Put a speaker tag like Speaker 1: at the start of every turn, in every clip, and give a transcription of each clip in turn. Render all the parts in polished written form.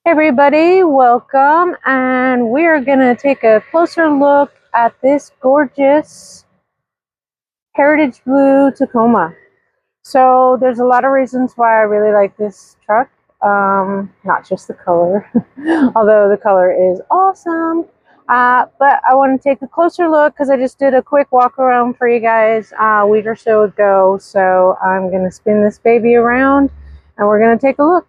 Speaker 1: Everybody, welcome, and we are going to take a closer look at this gorgeous Heritage Blue Tacoma. So there's a lot of reasons why I really like this truck, not just the color, although the color is awesome. But I want to take a closer look because I just did a quick walk around for you guys a week or so ago. So I'm going to spin this baby around and we're going to take a look.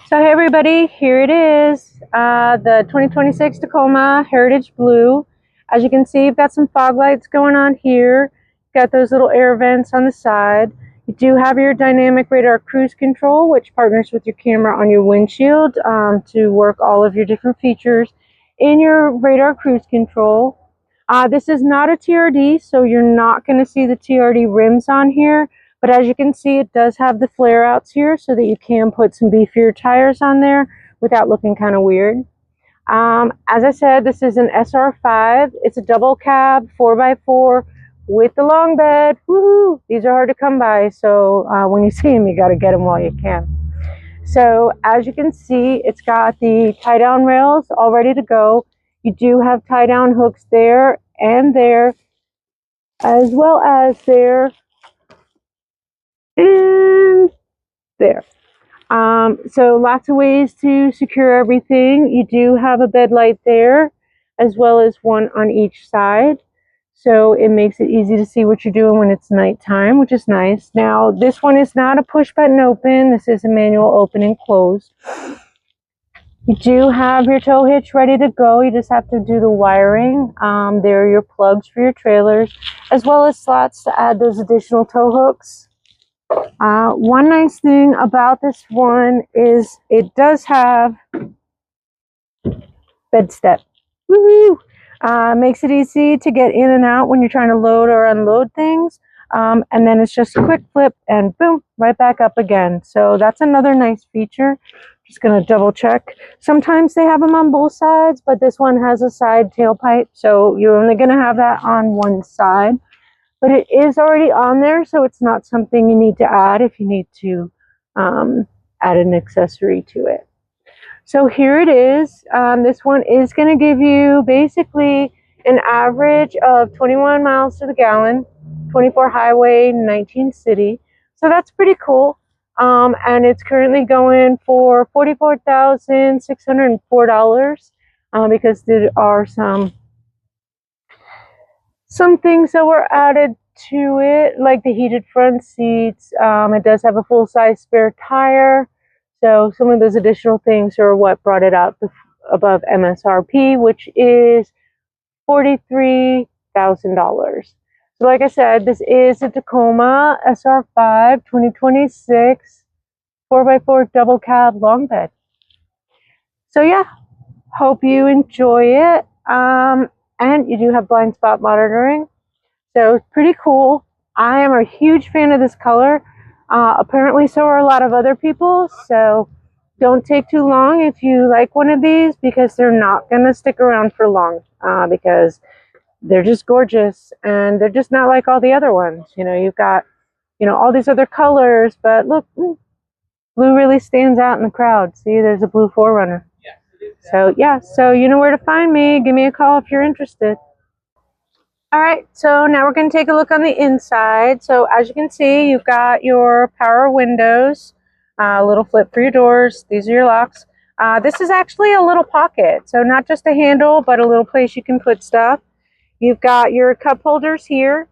Speaker 1: So hey everybody, here it is, the 2026 Tacoma Heritage Blue. As you can see, you've got some fog lights going on here. You've got those little air vents on the side. You do have your dynamic radar cruise control, which partners with your camera on your windshield to work all of your different features in your radar cruise control. This is not a TRD, so you're not going to see the TRD rims on here. But as you can see, it does have the flare outs here so that you can put some beefier tires on there without looking kind of weird. As I said, this is an SR5. It's a double cab 4x4 with the long bed. Woohoo! These are hard to come by, so when you see them, you got to get them while you can. So as you can see, it's got the tie down rails all ready to go. You do have tie down hooks there and there, as well as there and there. So lots of ways to secure everything. You do have a bed light there, as well as one on each side. So it makes it easy to see what you're doing when it's nighttime, which is nice. Now, this one is not a push button open. This is a manual open and close. You do have your tow hitch ready to go. You just have to do the wiring. There are your plugs for your trailers, as well as slots to add those additional tow hooks. One nice thing about this one is it does have bed step. Woohoo! Makes it easy to get in and out when you're trying to load or unload things. And then it's just a quick flip and boom, right back up again. So that's another nice feature. Just going to double check. Sometimes they have them on both sides, but this one has a side tailpipe. So you're only going to have that on one side. But it is already on there, so it's not something you need to add if you need to add an accessory to it. So here it is. This one is going to give you basically an average of 21 miles to the gallon, 24 highway, 19 city. So that's pretty cool. And it's currently going for $44,604 because there are some things that were added to it, like the heated front seats. It does have a full-size spare tire. So some of those additional things are what brought it out above MSRP, which is $43,000. So like I said, this is a Tacoma SR5 2026 4x4 double cab long bed. So yeah, hope you enjoy it. And you do have blind spot monitoring. So it's pretty cool. I am a huge fan of this color. Apparently so are a lot of other people. So don't take too long if you like one of these, because they're not going to stick around for long because they're just gorgeous and they're just not like all the other ones. You know, you've got, all these other colors, but look, blue really stands out in the crowd. See, there's a blue 4Runner. So yeah, so you know where to find me. Give me a call if you're interested. All right, so now we're going to take a look on the inside. So as you can see, you've got your power windows, a little flip for your doors. These are your locks. This is actually a little pocket, so not just a handle, but a little place you can put stuff. You've got your cup holders here.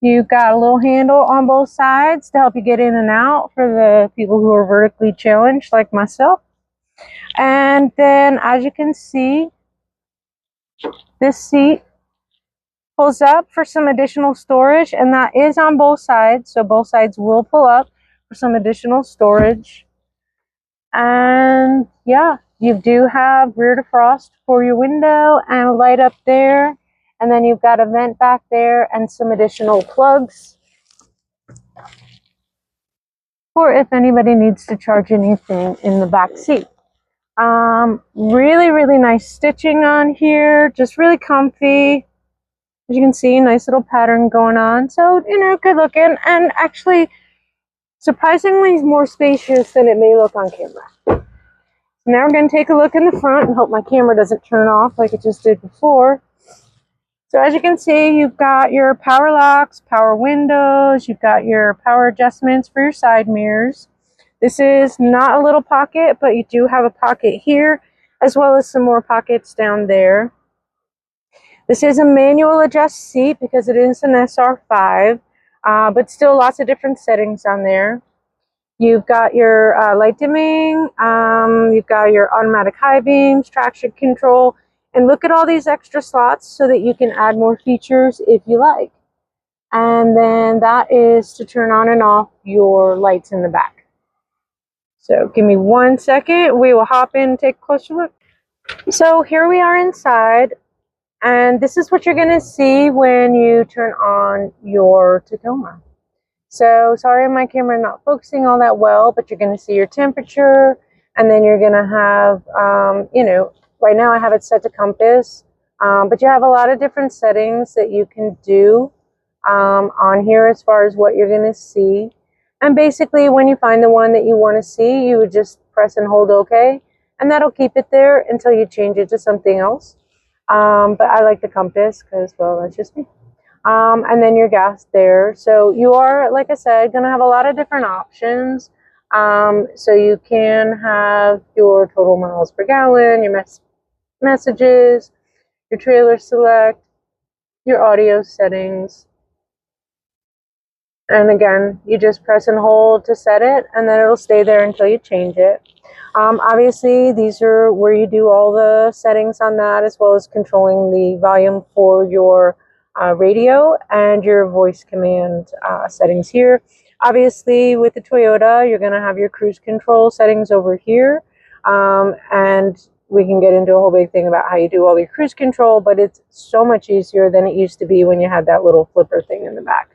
Speaker 1: You've got a little handle on both sides to help you get in and out for the people who are vertically challenged like myself. And then, as you can see, this seat pulls up for some additional storage, and that is on both sides. So both sides will pull up for some additional storage. And yeah, you do have rear defrost for your window and a light up there. And then you've got a vent back there and some additional plugs for if anybody needs to charge anything in the back seat. Really, really nice stitching on here. Just really comfy. As you can see, nice little pattern going on. So, good looking, and actually surprisingly more spacious than it may look on camera. Now we're going to take a look in the front and hope my camera doesn't turn off like it just did before. So as you can see, you've got your power locks, power windows, you've got your power adjustments for your side mirrors. This is not a little pocket, but you do have a pocket here, as well as some more pockets down there. This is a manual adjust seat because it is an SR5, but still lots of different settings on there. You've got your light dimming, you've got your automatic high beams, traction control, and look at all these extra slots so that you can add more features if you like. And then that is to turn on and off your lights in the back. So give me 1 second, we will hop in and take a closer look. So here we are inside, and this is what you're going to see when you turn on your Tacoma. So sorry my camera not focusing all that well, but you're going to see your temperature, and then you're going to have, you know, right now I have it set to compass, but you have a lot of different settings that you can do on here as far as what you're going to see. And basically when you find the one that you want to see, you would just press and hold OK, and that'll keep it there until you change it to something else. But I like the compass because, well, that's just me. And then your gas there. So you are, like I said, going to have a lot of different options. So you can have your total miles per gallon, your messages, your trailer select, your audio settings. And again, you just press and hold to set it, and then it'll stay there until you change it. Obviously, these are where you do all the settings on that, as well as controlling the volume for your radio and your voice command settings here. Obviously, with the Toyota, you're going to have your cruise control settings over here, and we can get into a whole big thing about how you do all your cruise control, but it's so much easier than it used to be when you had that little flipper thing in the back.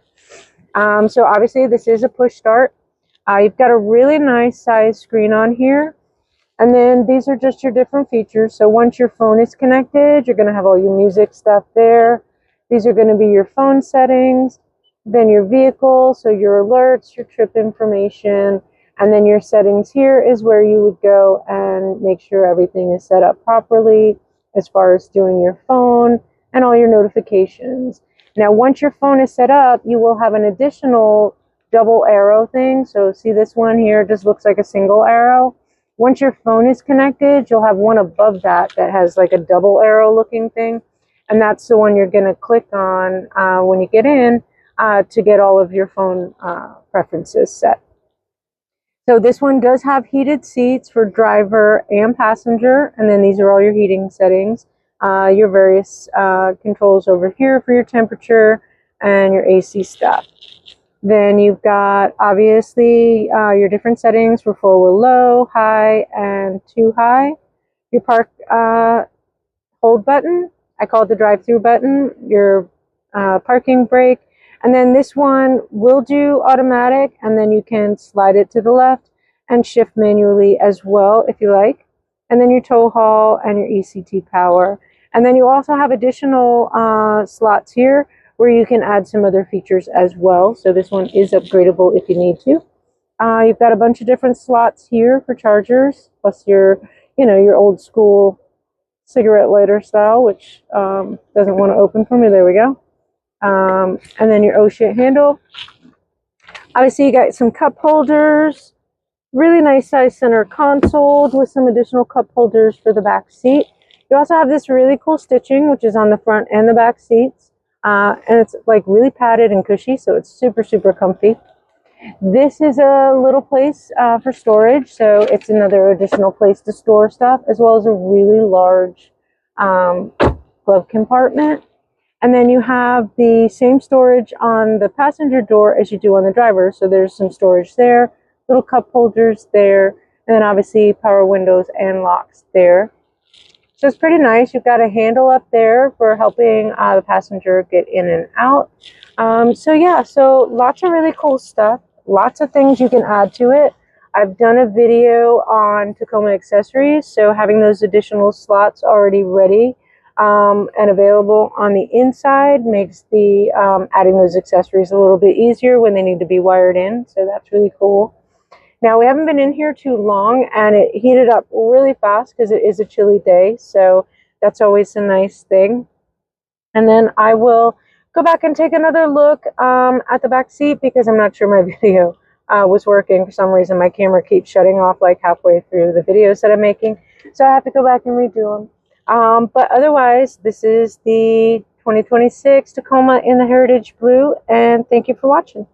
Speaker 1: So obviously, this is a push start. You've got a really nice size screen on here, and then these are just your different features. So once your phone is connected, you're going to have all your music stuff there. These are going to be your phone settings, then your vehicle, so your alerts, your trip information, and then your settings here is where you would go and make sure everything is set up properly as far as doing your phone and all your notifications. Now, once your phone is set up, you will have an additional double arrow thing. So see this one here, it just looks like a single arrow. Once your phone is connected, you'll have one above that that has like a double arrow looking thing. And that's the one you're going to click on when you get in to get all of your phone preferences set. So this one does have heated seats for driver and passenger. And then these are all your heating settings. Your various controls over here for your temperature and your AC stuff. Then you've got obviously your different settings for forward low, high, and too high. Your park hold button. I call it the drive-through button, your parking brake, and then this one will do automatic, and then you can slide it to the left and shift manually as well if you like. And then your tow haul and your ECT power. And then you also have additional slots here where you can add some other features as well. So this one is upgradable if you need to. You've got a bunch of different slots here for chargers, plus your, you know, your old school cigarette lighter style, which doesn't want to open for me. There we go. And then your oh shit handle. Obviously, you got some cup holders. Really nice size center console with some additional cup holders for the back seat. You also have this really cool stitching, which is on the front and the back seats. And it's like really padded and cushy, so it's super, super comfy. This is a little place for storage, so it's another additional place to store stuff, as well as a really large glove compartment. And then you have the same storage on the passenger door as you do on the driver. So there's some storage there, little cup holders there, and then obviously power windows and locks there. So it's pretty nice. You've got a handle up there for helping the passenger get in and out. So yeah, so lots of really cool stuff. Lots of things you can add to it. I've done a video on Tacoma accessories, so having those additional slots already ready and available on the inside makes the adding those accessories a little bit easier when they need to be wired in, so that's really cool. Now, we haven't been in here too long, and it heated up really fast because it is a chilly day, so that's always a nice thing. And then I will go back and take another look at the back seat because I'm not sure my video was working. For some reason, my camera keeps shutting off like halfway through the videos that I'm making, so I have to go back and redo them. But otherwise, this is the 2026 Tacoma in the Heritage Blue, and thank you for watching.